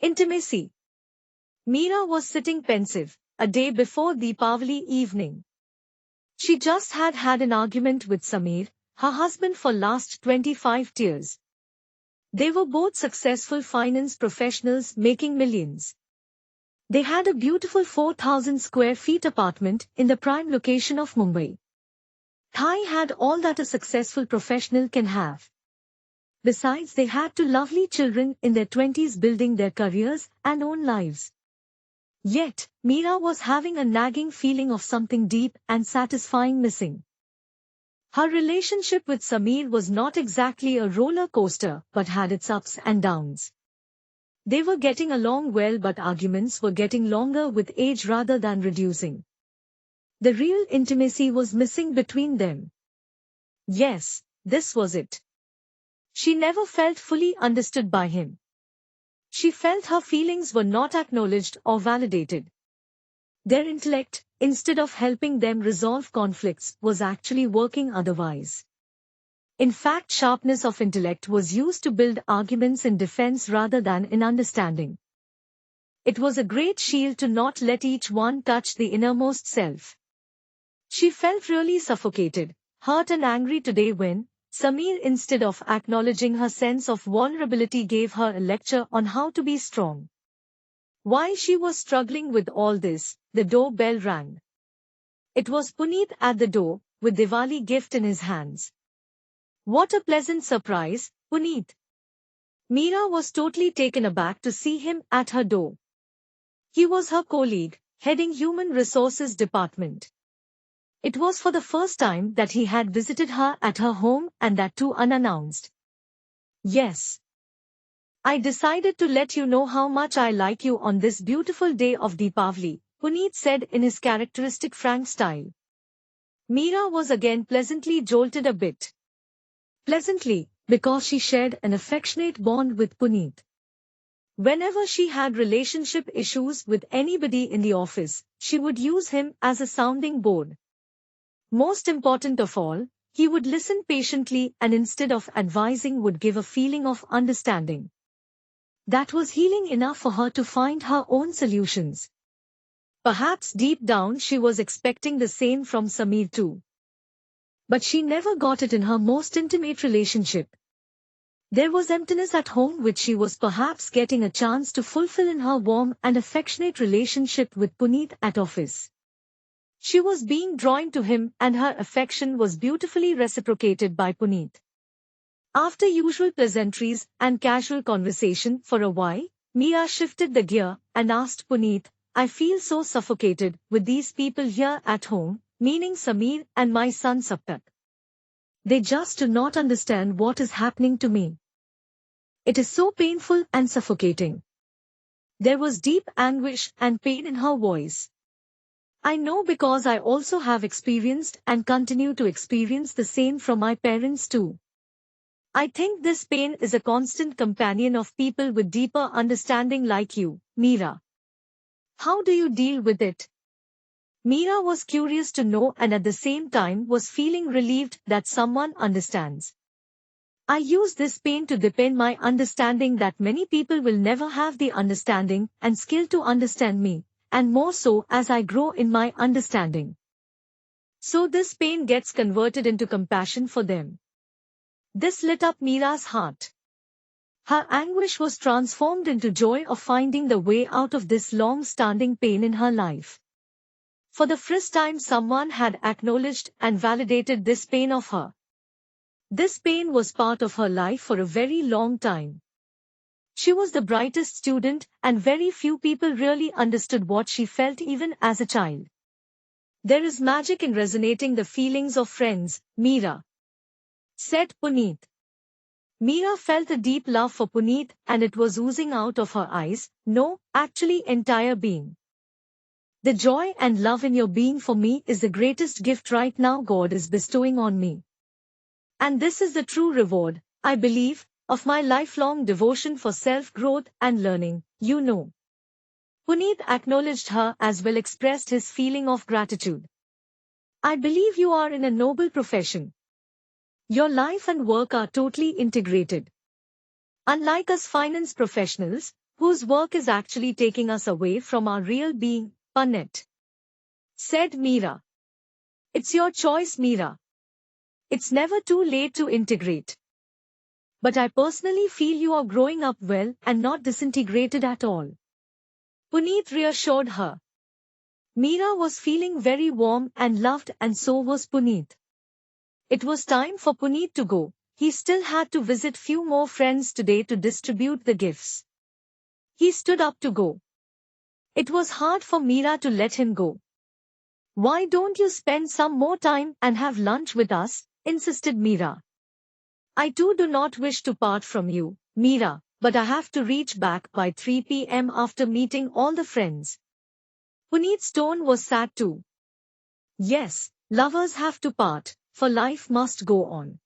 Intimacy. Meera was sitting pensive, a day before Deepavali evening. She just had an argument with Samir, her husband for last 25 years. They were both successful finance professionals making millions. They had a beautiful 4,000 square feet apartment in the prime location of Mumbai. Thai had all that a successful professional can have. Besides, they had two lovely children in their 20s building their careers and own lives. Yet, Meera was having a nagging feeling of something deep and satisfying missing. Her relationship with Samir was not exactly a roller coaster but had its ups and downs. They were getting along well, but arguments were getting longer with age rather than reducing. The real intimacy was missing between them. Yes, this was it. She never felt fully understood by him. She felt her feelings were not acknowledged or validated. Their intellect, instead of helping them resolve conflicts, was actually working otherwise. In fact, sharpness of intellect was used to build arguments in defense rather than in understanding. It was a great shield to not let each one touch the innermost self. She felt really suffocated, hurt and angry today when Samir, instead of acknowledging her sense of vulnerability, gave her a lecture on how to be strong. While she was struggling with all this, the doorbell rang. It was Puneet at the door, with Diwali gift in his hands. What a pleasant surprise, Puneet! Meera was totally taken aback to see him at her door. He was her colleague, heading Human Resources Department. It was for the first time that he had visited her at her home, and that too unannounced. Yes. I decided to let you know how much I like you on this beautiful day of Deepavali, Puneet said in his characteristic frank style. Meera was again pleasantly jolted a bit. Pleasantly, because she shared an affectionate bond with Puneet. Whenever she had relationship issues with anybody in the office, she would use him as a sounding board. Most important of all, he would listen patiently and instead of advising would give a feeling of understanding. That was healing enough for her to find her own solutions. Perhaps deep down she was expecting the same from Samir too. But she never got it in her most intimate relationship. There was emptiness at home which she was perhaps getting a chance to fulfill in her warm and affectionate relationship with Puneet at office. She was being drawn to him and her affection was beautifully reciprocated by Puneet. After usual pleasantries and casual conversation for a while, Meera shifted the gear and asked Puneet, I feel so suffocated with these people here at home, meaning Samir and my son Saptak. They just do not understand what is happening to me. It is so painful and suffocating. There was deep anguish and pain in her voice. I know because I also have experienced and continue to experience the same from my parents too. I think this pain is a constant companion of people with deeper understanding like you, Meera. How do you deal with it? Meera was curious to know and at the same time was feeling relieved that someone understands. I use this pain to deepen my understanding that many people will never have the understanding and skill to understand me, and more so as I grow in my understanding. So this pain gets converted into compassion for them. This lit up Meera's heart. Her anguish was transformed into joy of finding the way out of this long-standing pain in her life. For the first time someone had acknowledged and validated this pain of her. This pain was part of her life for a very long time. She was the brightest student and very few people really understood what she felt even as a child. There is magic in resonating the feelings of friends, Meera, said Puneet. Meera felt a deep love for Puneet and it was oozing out of her eyes, no, actually entire being. The joy and love in your being for me is the greatest gift right now God is bestowing on me. And this is the true reward, I believe, of my lifelong devotion for self-growth and learning, you know. Puneet acknowledged her as well expressed his feeling of gratitude. I believe you are in a noble profession. Your life and work are totally integrated. Unlike us finance professionals, whose work is actually taking us away from our real being, Punit," said Meera. "It's your choice, Meera. It's never too late to integrate. But I personally feel you are growing up well and not disintegrated at all." Puneet reassured her. Meera was feeling very warm and loved, and so was Puneet. It was time for Puneet to go. He still had to visit few more friends today to distribute the gifts. He stood up to go. It was hard for Meera to let him go. "Why don't you spend some more time and have lunch with us?" insisted Meera. "I too do not wish to part from you, Meera, but I have to reach back by 3 p.m. after meeting all the friends." Puneet's tone was sad too. Yes, lovers have to part, for life must go on.